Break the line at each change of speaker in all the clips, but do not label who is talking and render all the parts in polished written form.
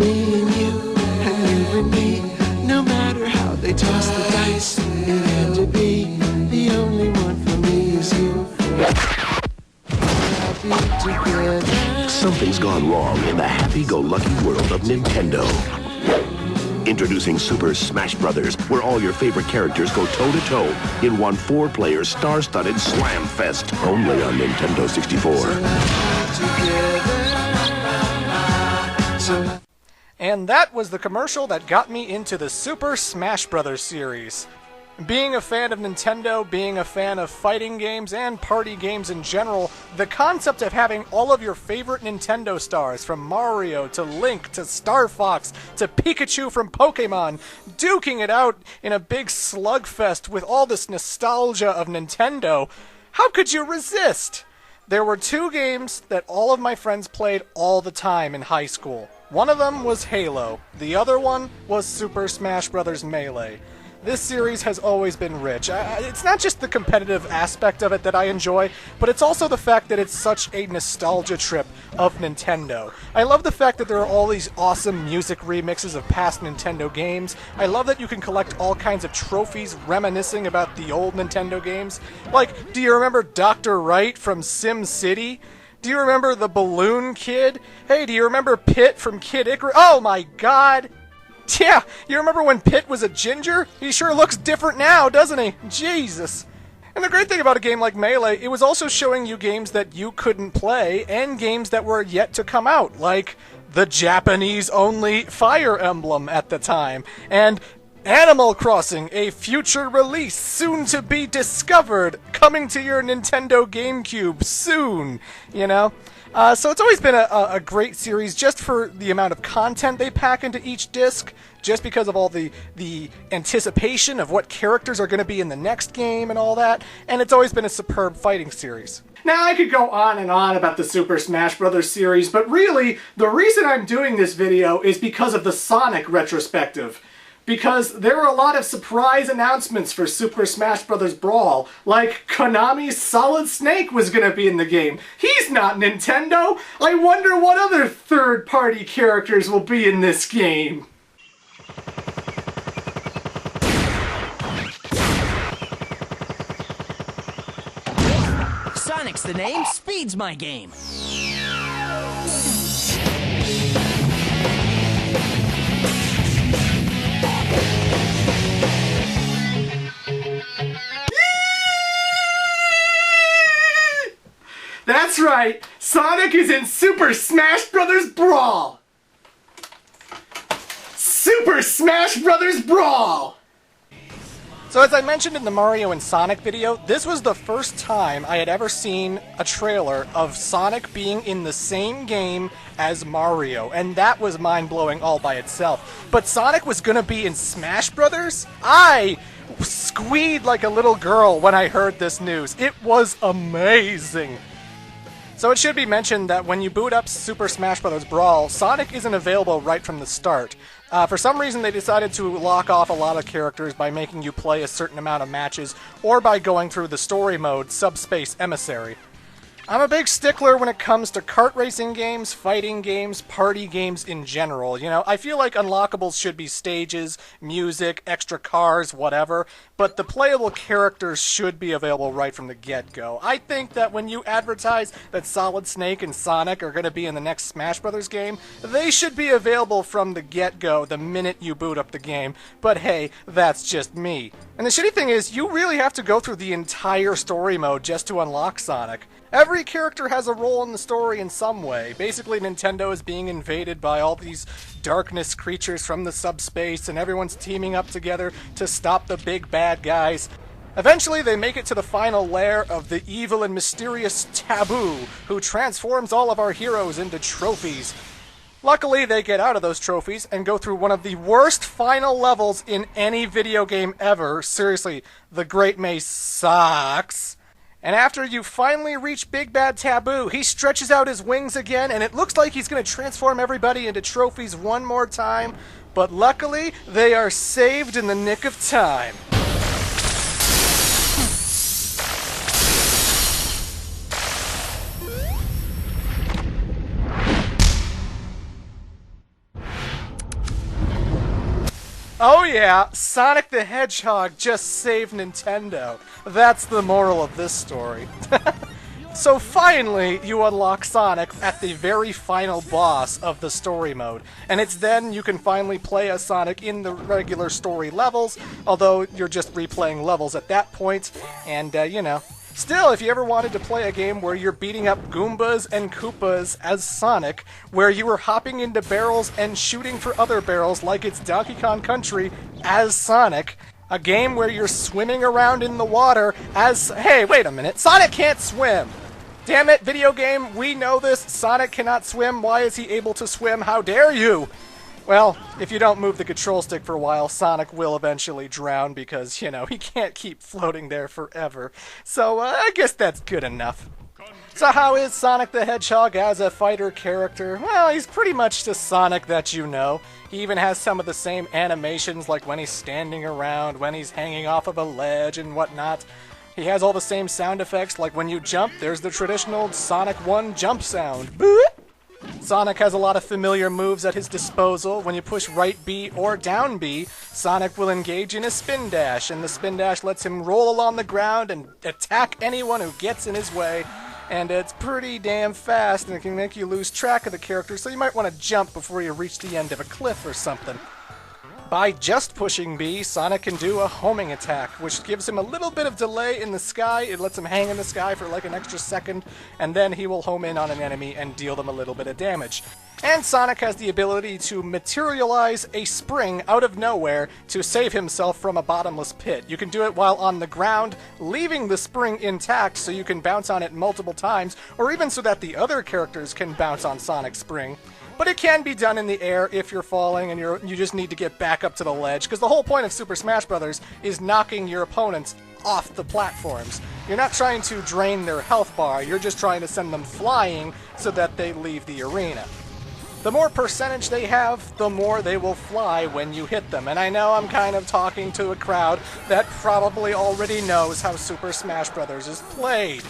me and you and me. No matter how they toss the dice, it had to be. The only one for me is you.
Something's gone wrong in the happy-go-lucky world of Nintendo. Introducing Super Smash Bros., where all your favorite characters go toe-to-toe in one 4-player star-studded slam fest, only on Nintendo 64.
And that was the commercial that got me into the Super Smash Bros. Series. Being a fan of Nintendo, being a fan of fighting games and party games in general, the concept of having all of your favorite Nintendo stars, from Mario to Link to Star Fox to Pikachu from Pokemon, duking it out in a big slugfest with all this nostalgia of Nintendo, how could you resist? There were 2 games that all of my friends played all the time in high school. One of them was Halo, the other one was Super Smash Bros. Melee. This series has always been rich. It's not just the competitive aspect of it that I enjoy, but it's also the fact that it's such a nostalgia trip of Nintendo. I love the fact that there are all these awesome music remixes of past Nintendo games. I love that you can collect all kinds of trophies reminiscing about the old Nintendo games. Like, do you remember Dr. Wright from Sim City? Do you remember the Balloon Kid? Hey, do you remember Pit from Kid Icarus? Oh my god! Yeah, you remember when Pit was a ginger? He sure looks different now, doesn't he? Jesus. And the great thing about a game like Melee, it was also showing you games that you couldn't play, and games that were yet to come out, like the Japanese-only Fire Emblem at the time, and Animal Crossing, a future release, soon to be discovered, coming to your Nintendo GameCube soon, you know? So it's always been a great series just for the amount of content they pack into each disc, just because of all the anticipation of what characters are going to be in the next game and all that, and it's always been a superb fighting series. Now, I could go on and on about the Super Smash Bros. Series, but really, the reason I'm doing this video is because of the Sonic retrospective. Because there were a lot of surprise announcements for Super Smash Bros. Brawl, like Konami's Solid Snake was gonna be in the game. He's not Nintendo! I wonder what other third-party characters will be in this game.
Sonic's the name, speed's my game.
That's right, Sonic is in Super Smash Bros. Brawl! Super Smash Bros. Brawl! So as I mentioned in the Mario and Sonic video, this was the first time I had ever seen a trailer of Sonic being in the same game as Mario, and that was mind-blowing all by itself. But Sonic was gonna be in Smash Brothers? I squealed like a little girl when I heard this news. It was amazing! So it should be mentioned that when you boot up Super Smash Bros. Brawl, Sonic isn't available right from the start. For some reason they decided to lock off a lot of characters by making you play a certain amount of matches, or by going through the story mode, Subspace Emissary. I'm a big stickler when it comes to kart racing games, fighting games, party games in general. You know, I feel like Unlockables should be stages, music, extra cars, whatever, but the playable characters should be available right from the get-go. I think that when you advertise that Solid Snake and Sonic are going to be in the next Smash Bros. Game, they should be available from the get-go the minute you boot up the game. But hey, that's just me. And the shitty thing is, you really have to go through the entire story mode just to unlock Sonic. Every character has a role in the story in some way. Basically, Nintendo is being invaded by all these darkness creatures from the subspace, and everyone's teaming up together to stop the big bad guys. Eventually, they make it to the final lair of the evil and mysterious Taboo, who transforms all of our heroes into trophies. Luckily, they get out of those trophies and go through one of the worst final levels in any video game ever. Seriously, the Great Maze sucks. And after you finally reach Big Bad Taboo, he stretches out his wings again, and it looks like he's going to transform everybody into trophies one more time. But luckily, they are saved in the nick of time. Oh yeah, Sonic the Hedgehog just saved Nintendo. That's the moral of this story. So finally, you unlock Sonic at the very final boss of the story mode. And it's then you can finally play as Sonic in the regular story levels, although you're just replaying levels at that point, and, you know. Still, if you ever wanted to play a game where you're beating up Goombas and Koopas as Sonic, where you were hopping into barrels and shooting for other barrels like it's Donkey Kong Country as Sonic, a game where you're swimming around in the water as... Hey, wait a minute. Sonic can't swim! Damn it, video game, we know this. Sonic cannot swim. Why is he able to swim? How dare you? Well, if you don't move the control stick for a while, Sonic will eventually drown because, you know, he can't keep floating there forever. So, I guess that's good enough. So how is Sonic the Hedgehog as a fighter character? Well, he's pretty much the Sonic that you know. He even has some of the same animations, like when he's standing around, when he's hanging off of a ledge and whatnot. He has all the same sound effects, like when you jump, there's the traditional Sonic 1 jump sound. Boop! Sonic has a lot of familiar moves at his disposal. When you push right B or down B, Sonic will engage in a spin dash, and the spin dash lets him roll along the ground and attack anyone who gets in his way. And it's pretty damn fast, and it can make you lose track of the character, so you might want to jump before you reach the end of a cliff or something. By just pushing B, Sonic can do a homing attack, which gives him a little bit of delay in the sky. It lets him hang in the sky for like an extra second, and then he will home in on an enemy and deal them a little bit of damage. And Sonic has the ability to materialize a spring out of nowhere to save himself from a bottomless pit. You can do it while on the ground, leaving the spring intact so you can bounce on it multiple times, or even so that the other characters can bounce on Sonic's spring. But it can be done in the air if you're falling and you just need to get back up to the ledge, because the whole point of Super Smash Bros. Is knocking your opponents off the platforms. You're not trying to drain their health bar, you're just trying to send them flying so that they leave the arena. The more percentage they have, the more they will fly when you hit them. And I know I'm kind of talking to a crowd that probably already knows how Super Smash Bros. Is played.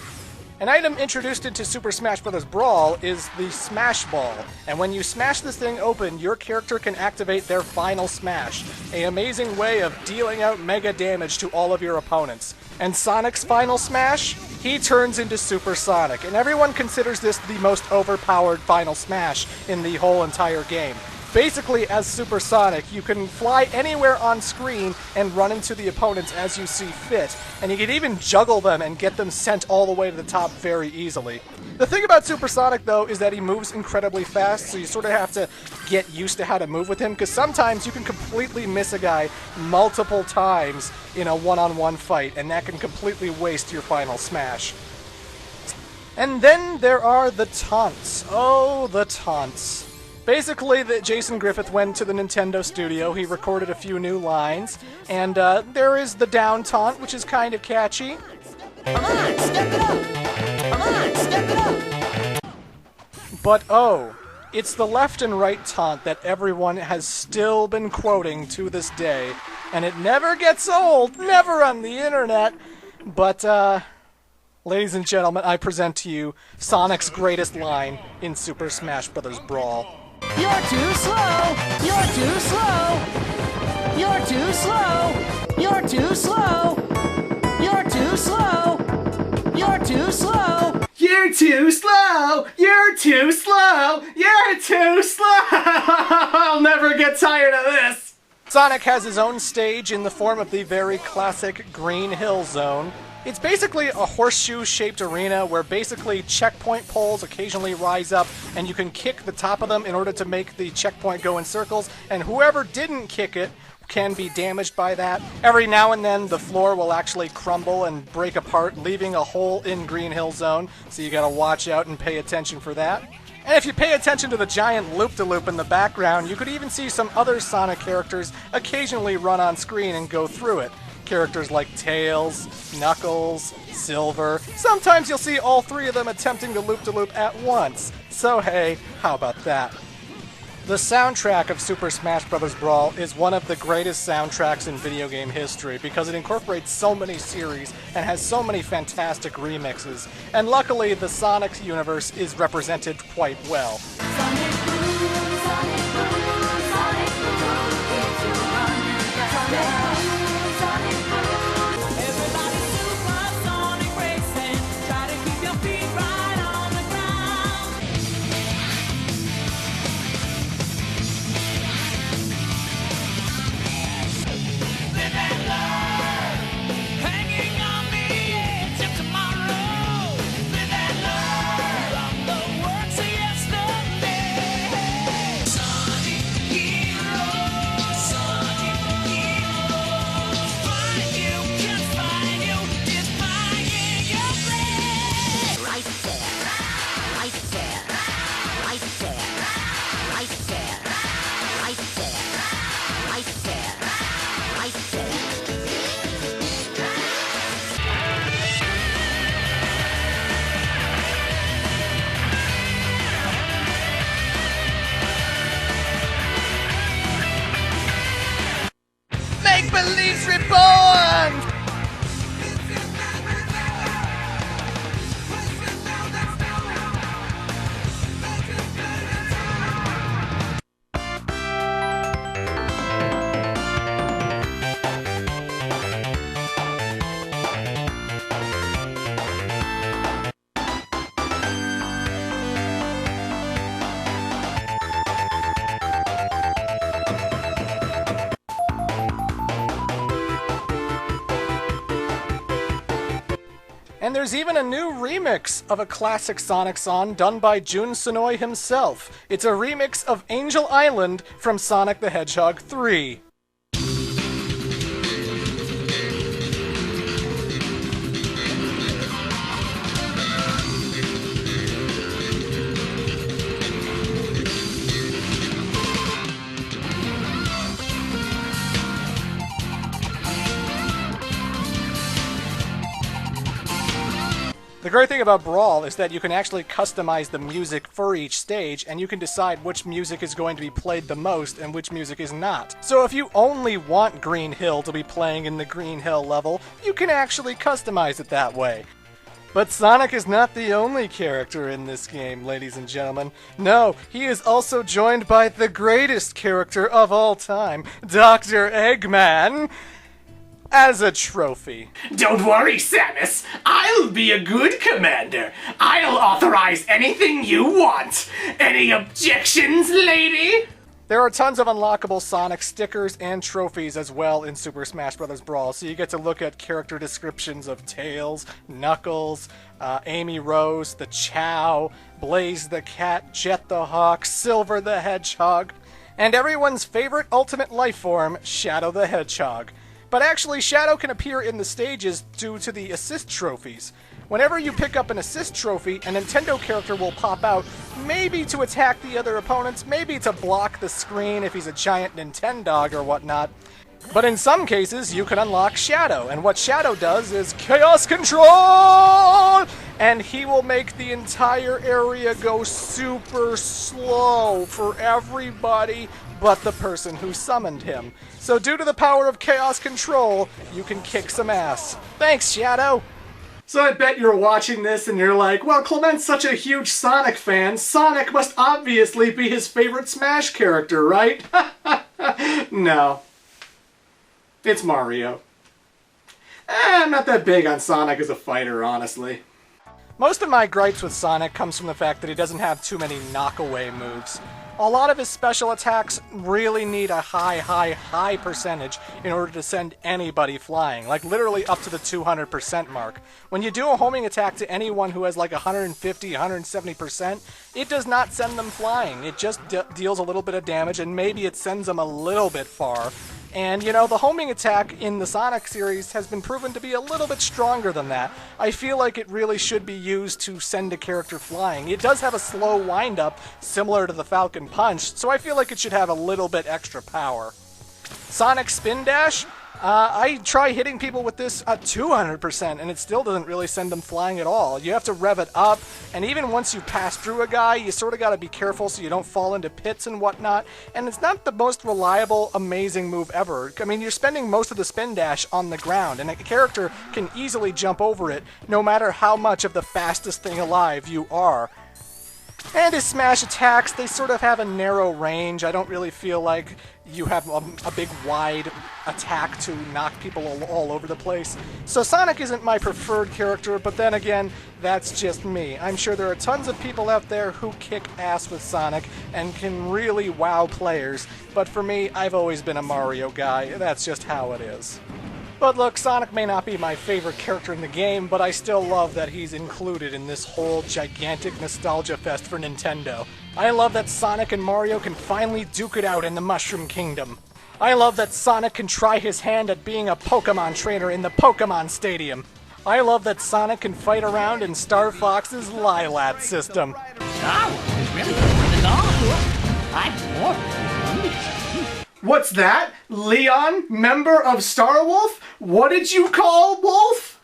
An item introduced into Super Smash Bros. Brawl is the Smash Ball, and when you smash this thing open, your character can activate their final smash, an amazing way of dealing out mega damage to all of your opponents. And Sonic's final smash? He turns into Super Sonic, and everyone considers this the most overpowered final smash in the whole entire game. Basically, as Super Sonic, you can fly anywhere on screen and run into the opponents as you see fit, and you can even juggle them and get them sent all the way to the top very easily. The thing about Super Sonic, though, is that he moves incredibly fast, so you sort of have to get used to how to move with him, because sometimes you can completely miss a guy multiple times in a one-on-one fight, and that can completely waste your final smash. And then there are the Taunts. Oh, the Taunts. Basically, Jason Griffith went to the Nintendo studio, he recorded a few new lines, and there is the down taunt, which is kind of catchy.
Come on, step it up! Come on, step it up!
But oh, it's the left and right taunt that everyone has still been quoting to this day, and it never gets old, never on the internet, but ladies and gentlemen, I present to you Sonic's greatest line in Super Smash Bros. Brawl.
You're too slow! You're too slow! You're too slow! You're too slow! You're too slow! You're too slow!
You're too slow! You're too slow! You're too slow! I'll never get tired of this!
Sonic has his own stage in the form of the very classic Green Hill Zone. It's basically a horseshoe-shaped arena where basically checkpoint poles occasionally rise up and you can kick the top of them in order to make the checkpoint go in circles, and whoever didn't kick it can be damaged by that. Every now and then the floor will actually crumble and break apart, leaving a hole in Green Hill Zone, so you gotta watch out and pay attention for that. And if you pay attention to the giant loop-de-loop in the background, you could even see some other Sonic characters occasionally run on screen and go through it. Characters like Tails, Knuckles, Silver. Sometimes you'll see all three of them attempting the loop-de-loop at once. So hey, how about that? The soundtrack of Super Smash Bros. Brawl is one of the greatest soundtracks in video game history because it incorporates so many series and has so many fantastic remixes. And luckily, the Sonic universe is represented quite well.
Sonic Boom, Sonic Boom, Sonic Boom, it's your run.
And there's even a new remix of a classic Sonic song done by Jun Sonoy himself. It's a remix of Angel Island from Sonic the Hedgehog 3. The great thing about Brawl is that you can actually customize the music for each stage, and you can decide which music is going to be played the most and which music is not. So if you only want Green Hill to be playing in the Green Hill level, you can actually customize it that way. But Sonic is not the only character in this game, ladies and gentlemen. No, he is also joined by the greatest character of all time, Dr. Eggman, as a trophy.
Don't worry, Samus. I'll be a good commander. I'll authorize anything you want. Any objections, lady?
There are tons of unlockable Sonic stickers and trophies as well in Super Smash Bros. Brawl, so you get to look at character descriptions of Tails, Knuckles, Amy Rose, the Chow, Blaze the Cat, Jet the Hawk, Silver the Hedgehog, and everyone's favorite ultimate life form, Shadow the Hedgehog. But actually, Shadow can appear in the stages due to the assist trophies. Whenever you pick up an assist trophy, a Nintendo character will pop out, maybe to attack the other opponents, maybe to block the screen if he's a giant Nintendog or whatnot. But in some cases, you can unlock Shadow, and what Shadow does is Chaos Control! And he will make the entire area go super slow for everybody but the person who summoned him. So due to the power of Chaos Control, you can kick some ass. Thanks, Shadow! So I bet you're watching this and you're like, well, Clement's such a huge Sonic fan. Sonic must obviously be his favorite Smash character, right? No. It's Mario. I'm not that big on Sonic as a fighter, honestly. Most of my gripes with Sonic comes from the fact that he doesn't have too many knockaway moves. A lot of his special attacks really need a high percentage in order to send anybody flying, like literally up to the 200% mark. When you do a homing attack to anyone who has like 150, 170%, it does not send them flying. It just deals a little bit of damage, and maybe it sends them a little bit far. And, you know, the homing attack in the Sonic series has been proven to be a little bit stronger than that. I feel like it really should be used to send a character flying. It does have a slow wind-up, similar to the Falcon Punch, so I feel like it should have a little bit extra power. Sonic Spin Dash? I try hitting people with this at 200%, and it still doesn't really send them flying at all. You have to rev it up, and even once you pass through a guy, you sort of got to be careful so you don't fall into pits and whatnot, and it's not the most reliable, amazing move ever. I mean, you're spending most of the spin dash on the ground, and a character can easily jump over it, no matter how much of the fastest thing alive you are. And his smash attacks, they sort of have a narrow range. I don't really feel like you have a big wide attack to knock people all over the place. So Sonic isn't my preferred character, but then again, that's just me. I'm sure there are tons of people out there who kick ass with Sonic and can really wow players, but for me, I've always been a Mario guy. That's just how it is. But look, Sonic may not be my favorite character in the game, but I still love that he's included in this whole gigantic nostalgia fest for Nintendo. I love that Sonic and Mario can finally duke it out in the Mushroom Kingdom. I love that Sonic can try his hand at being a Pokemon trainer in the Pokemon Stadium. I love that Sonic can fight around in Star Fox's Lilat system. What's that? Leon, member of Star Wolf? What did you call Wolf?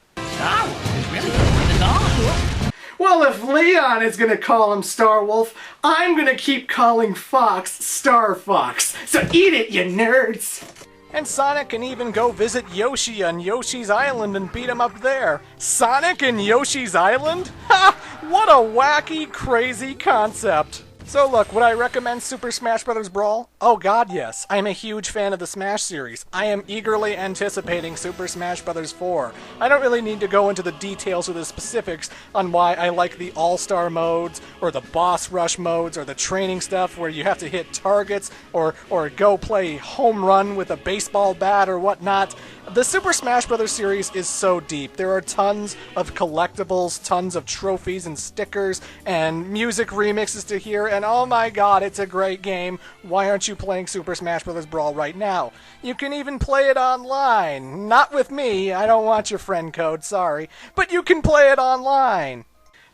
Well, if Leon is gonna call him Star Wolf, I'm gonna keep calling Fox Star Fox. So eat it, you nerds! And Sonic can even go visit Yoshi on Yoshi's Island and beat him up there. Sonic and Yoshi's Island? Ha! What a wacky, crazy concept! So look, would I recommend Super Smash Bros. Brawl? Oh god, yes. I am a huge fan of the Smash series. I am eagerly anticipating Super Smash Bros. 4. I don't really need to go into the details or the specifics on why I like the All-Star modes, or the Boss Rush modes, or the training stuff where you have to hit targets, or go play home run with a baseball bat or whatnot. The Super Smash Bros. Series is so deep. There are tons of collectibles, tons of trophies and stickers, and music remixes to hear, and oh my god, it's a great game. Why aren't you playing Super Smash Bros. Brawl right now? You can even play it online. Not with me, I don't want your friend code, sorry. But you can play it online.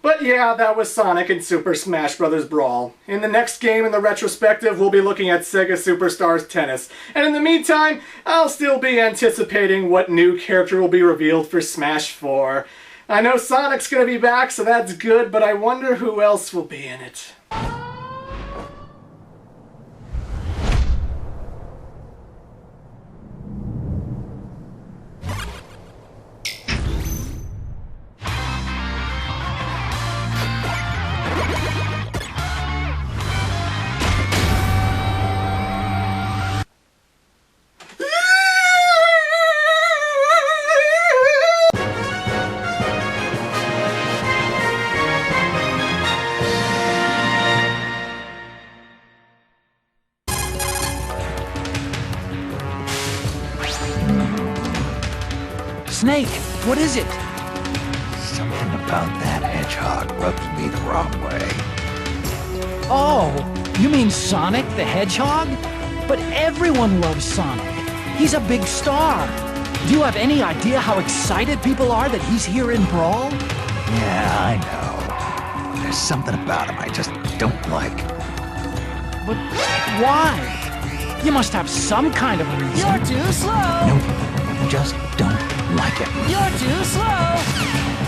But yeah, that was Sonic and Super Smash Bros. Brawl. In the next game in the retrospective, we'll be looking at Sega Superstars Tennis. And in the meantime, I'll still be anticipating what new character will be revealed for Smash 4. I know Sonic's gonna be back, so that's good, but I wonder who else will be in it.
Snake, what is it?
Something about that hedgehog rubs me the wrong way.
Oh, you mean Sonic the Hedgehog? But everyone loves Sonic. He's a big star. Do you have any idea how excited people are that he's here in Brawl?
Yeah, I know. There's something about him I just don't like.
But why? You must have some kind of reason.
You're too slow.
Nope, just don't like it.
You're too slow.